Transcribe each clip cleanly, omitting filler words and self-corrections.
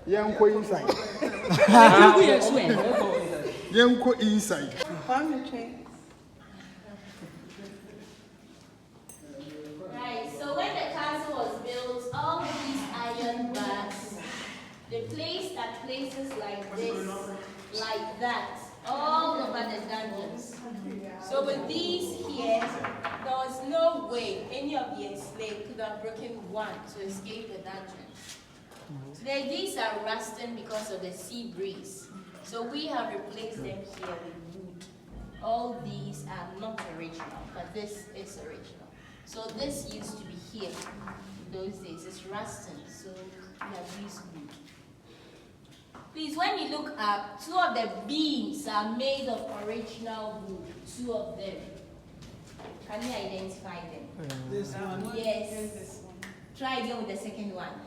Yanko inside. Yanko inside. Right, so when the castle was built, all these iron bars, they placed at places like this, like that, all over the dungeons. So with these here, there was no way any of the enslaved could have broken one to escape the dungeon. Today, these are rusting because of the sea breeze. So we have replaced them here with wood. All these are not original, but this is original. So this used to be here in those days. It's rusting, so we have used wood. Please, when you look up, two of the beams are made of original wood. Two of them. Can you identify them? This one? Yes. And this one. Try again with the second one.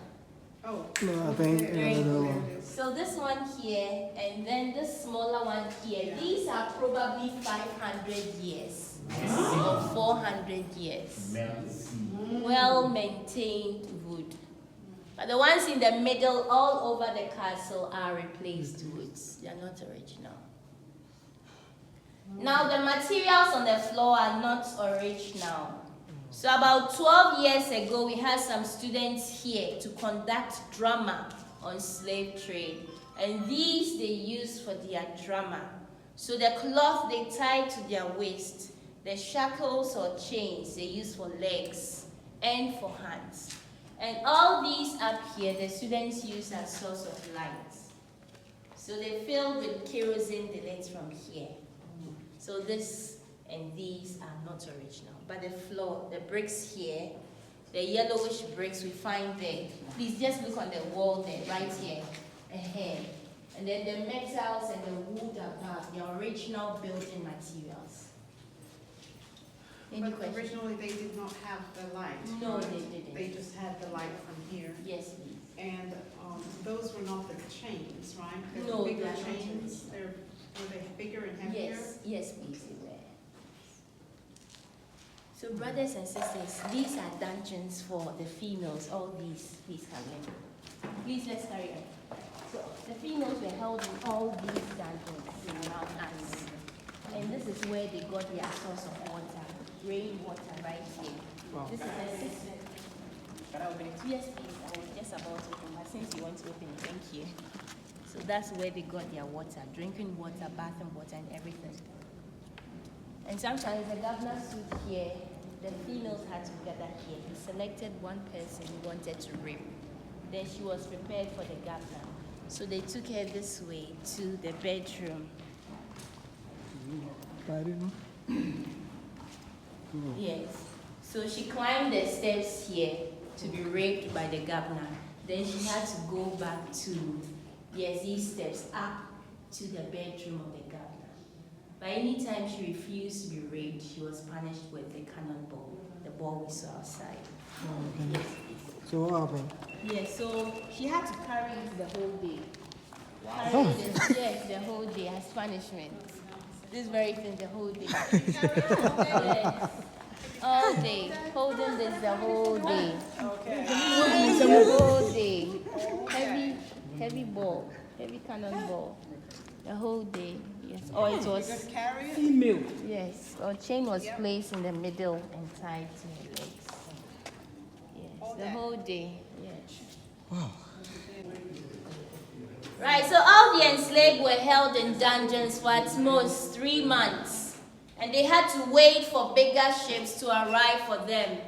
Oh. No, I think another one. So this one here, and then this smaller one here. Yeah. These are probably 500 years or 400 years. Well-maintained wood. But the ones in the middle, all over the castle, are replaced woods. They are not original. Now the materials on the floor are not original. So about 12 years ago, we had some students here to conduct drama on slave trade. And these they used for their drama. So the cloth they tied to their waist, the shackles or chains they used for legs and for hands. And all these up here, the students use as source of light. So they filled with kerosene the lights from here. So this and these are not original. But the floor, the bricks here, the yellowish bricks we find there. Please just look on the wall there, right here, ahead. And then the metals and the wood above, the original building materials. Any But questions? originally they did not have the light. No, right? they didn't. They just had the light from here. Yes, please. And those were not the chains, right? They No, were bigger they are not chains. chains. Were they bigger and heavier? Yes, please, they were. So brothers and sisters, these are dungeons for the females. All these, please come in. Please, let's carry on. So the females were held in all these dungeons around us. And this is where they got their source of water, rainwater right here. Wow. This is a system. Can I open it? Yes, please. I was just about to open, but since you want to open it, thank you. So that's where they got their water, drinking water, bathing water, and everything. And sometimes the governor stood here, the females had to gather here. He selected one person he wanted to rape. Then she was prepared for the governor. So they took her this way to the bedroom. Yes. So she climbed the steps here to be raped by the governor. Then she had to go back to, yes, these steps up to the bedroom of the governor. But anytime she refused to be raped, she was punished with the cannonball, the ball we saw outside. Okay. Yes. So what happened? Yes, so she had to carry it the whole day. Carry Oh. this, yes, the whole day as punishment. This very thing the whole day. Yes. All day. Holding this the whole day. Okay. The whole day. Heavy ball. Heavy cannonball. The whole day. Yes. Or it was Just carry it? Female. yes. Or chain was placed in the middle and tied to her legs. Yes. The whole day. Yes. Wow. Right, so all the enslaved were held in dungeons for at most 3 months. And they had to wait for bigger ships to arrive for them.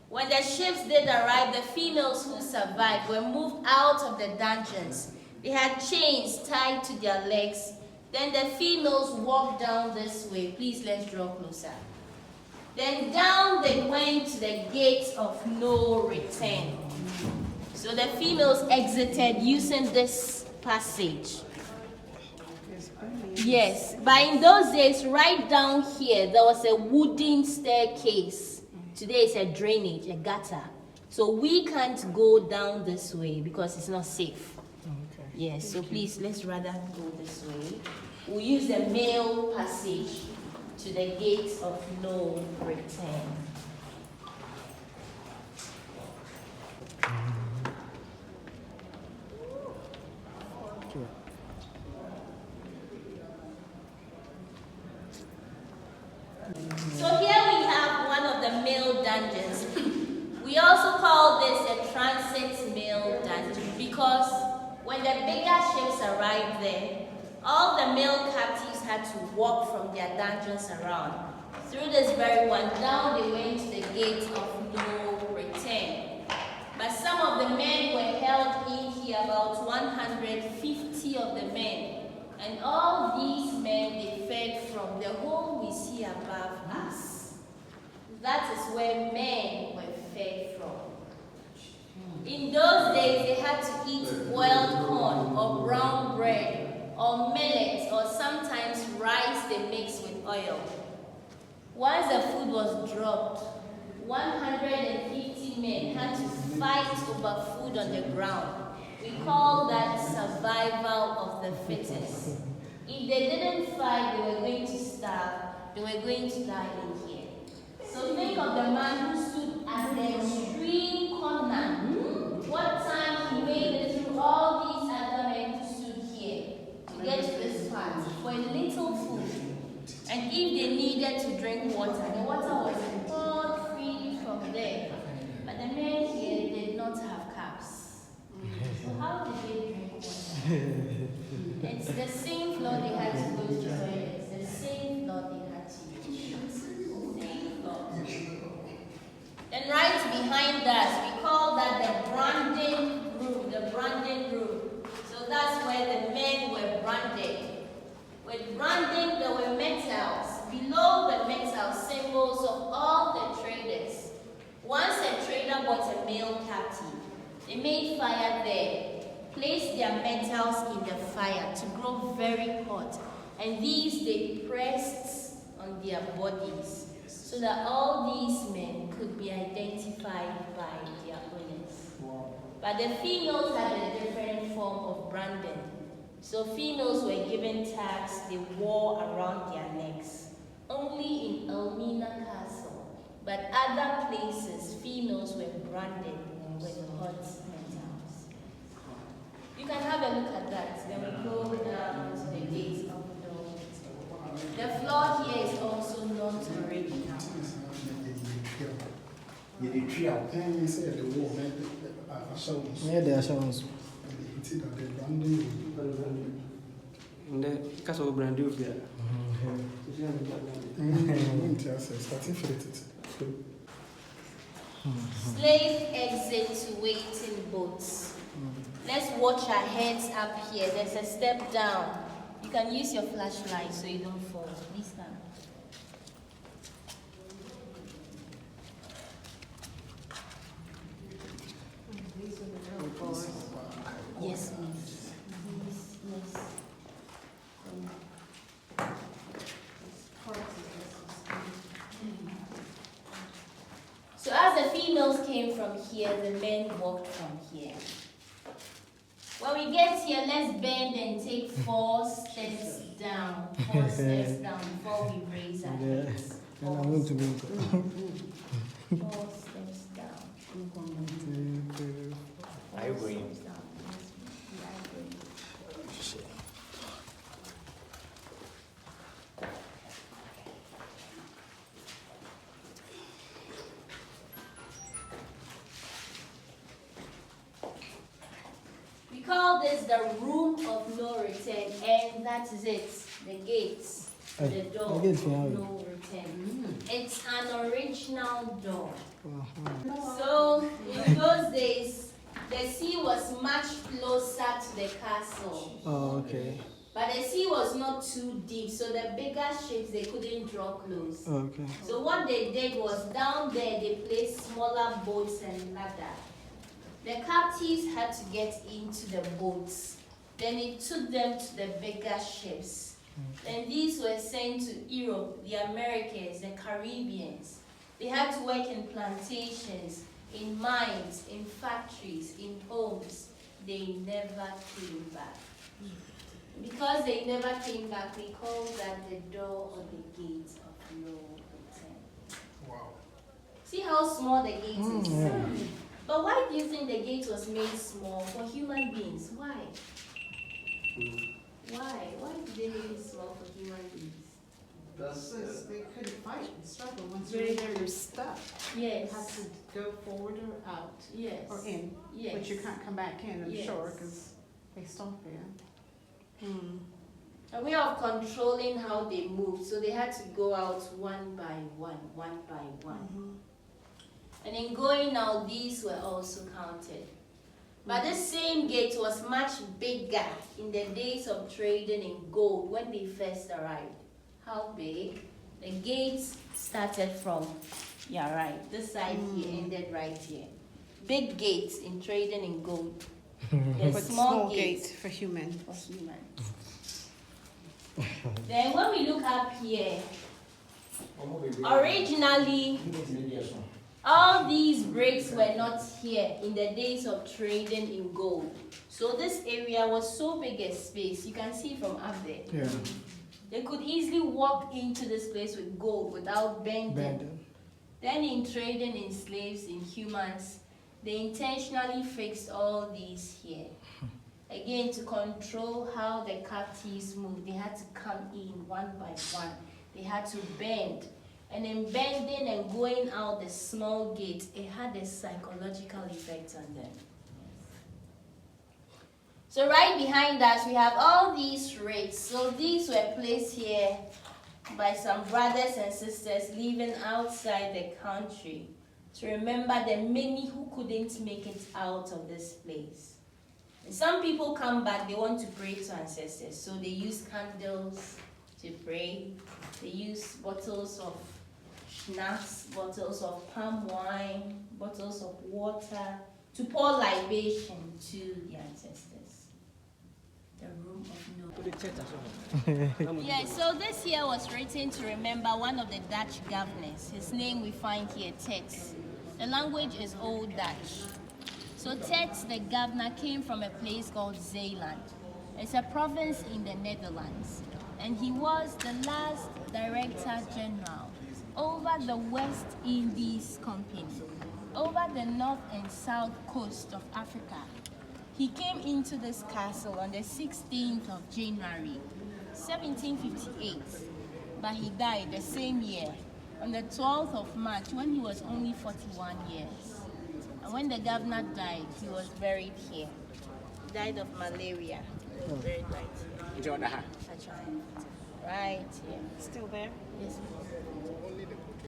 When the ships did arrive, the females who survived were moved out of the dungeons. They had chains tied to their legs. Then the females walked down this way. Please, let's draw closer. Then down they went to the gate of no return. So the females exited using this passage. Yes, but in those days, right down here, there was a wooden staircase. Today it's a drainage, a gutter. So we can't go down this way because it's not safe. Okay. Yes, so please, let's rather go this way. We'll use the male passage to the gate of no return. Sure. So here we have one of the male dungeons. We also call this a transit male dungeon because when the bigger ships arrived there, all the male captives had to walk from their dungeons around. Through this very one, down they went to the gate of no return. But some of the men were held in here, about 150 of the men. And all these men, they fed from the hole we see above us. That is where men were fed from. In those days, they had to eat boiled corn or brown bread or millet or sometimes rice they mix with oil. Once the food was dropped, 150 men had to fight over food on the ground. We call that survival of the fittest. If they didn't fight, they were going to starve. They were going to die in here. So think of the man who stood at the extreme corner. What time he made it through all these other men who stood here to get to this part for a little food. And if they needed to drink water, the water was poured freely from there. But the men here did not have cups. So how did they drink water? It's the same floor they had to go to the toilet. It's the same floor they had to use. Same floor. And right behind us, we call that the branding room. The branding room. So that's where the men were branded. With branding, there were metals. Below the metal, symbols of all the traders. Once a trader bought a male captive, they made fire there, placed their metals in the fire to grow very hot, and these they pressed on their bodies so that all these men could be identified by their owners. Wow. But the females had a different form of branding. So females were given tags they wore around their necks. Only in Elmina Castle, but other places, females were branded with hot metals. You can have a look at that. Then we go down to the gates of the door. The floor here is also not original. Yeah, there are sounds. And the castle brand new there. Slave exit to waiting boats. Let's watch our heads up here. There's a step down. You can use your flashlight so you don't fall. Please come. Yes, please. Yes. So as the females came from here, the men walked from here. When we get here, let's bend and take 4 steps down. 4 steps down before we raise our heads. And I'm going to be 4 steps down. Are you going? We call this the room of no return, and that is it. The gates, the door the gates, of yeah. no return. It's an original door. Uh-huh. So in those days, the sea was much closer to the castle. Oh, okay. But the sea was not too deep, so the bigger ships, they couldn't draw close. Okay. So what they did was down there, they placed smaller boats and ladder. The captives had to get into the boats. Then it took them to the bigger ships. And these were sent to Europe, the Americas, the Caribbeans. They had to work in plantations, in mines, in factories, in homes. They never came back. Because they never came back, we call that the door or the gate of no return. Wow. See how small the gate is? Yeah. But why do you think the gate was made small for human beings? Why? Why? Why did they make it small for human beings? Because they couldn't fight and struggle. Once Very you're in there, you're stuck. You Yes. have to go forward or out, Yes. or in. Yes. But you can't come back in, I'm Yes. sure, because they stop there. A way of controlling how they moved, so they had to go out one by one, one by one. And in going out, these were also counted. But this same gate was much bigger in the days of trading in gold when they first arrived. How big? The gates started from, yeah, right, this side here ended right here. Big gates in trading in gold. The But small gate gates for humans. for humans. Then when we look up here, originally, all these bricks were not here in the days of trading in gold. So this area was so big a space, you can see from up there. Yeah. They could easily walk into this place with gold without bending. Bending. Then in trading in slaves, in humans, they intentionally fixed all these here. Again, to control how the captives moved, they had to come in one by one. They had to bend. And in bending and going out the small gate, it had a psychological effect on them. So right behind us, we have all these rates. So these were placed here by some brothers and sisters living outside the country to remember the many who couldn't make it out of this place. And some people come back, they want to pray to ancestors. So they use candles to pray. They use bottles of schnapps, bottles of palm wine, bottles of water to pour libation to the ancestors. The room of To the church as well. Yeah, so this here was written to remember one of the Dutch governors. His name we find here, Tet. The language is Old Dutch. So Tet, the governor, came from a place called Zeeland. It's a province in the Netherlands. And he was the last Director General over the West Indies Company, over the north and south coast of Africa. He came into this castle on the 16th of January, 1758, but he died the same year, on the 12th of March, when he was only 41 years. And when the governor died, he was buried here. He died of malaria. He was buried right here. Right here. Still there? Yes.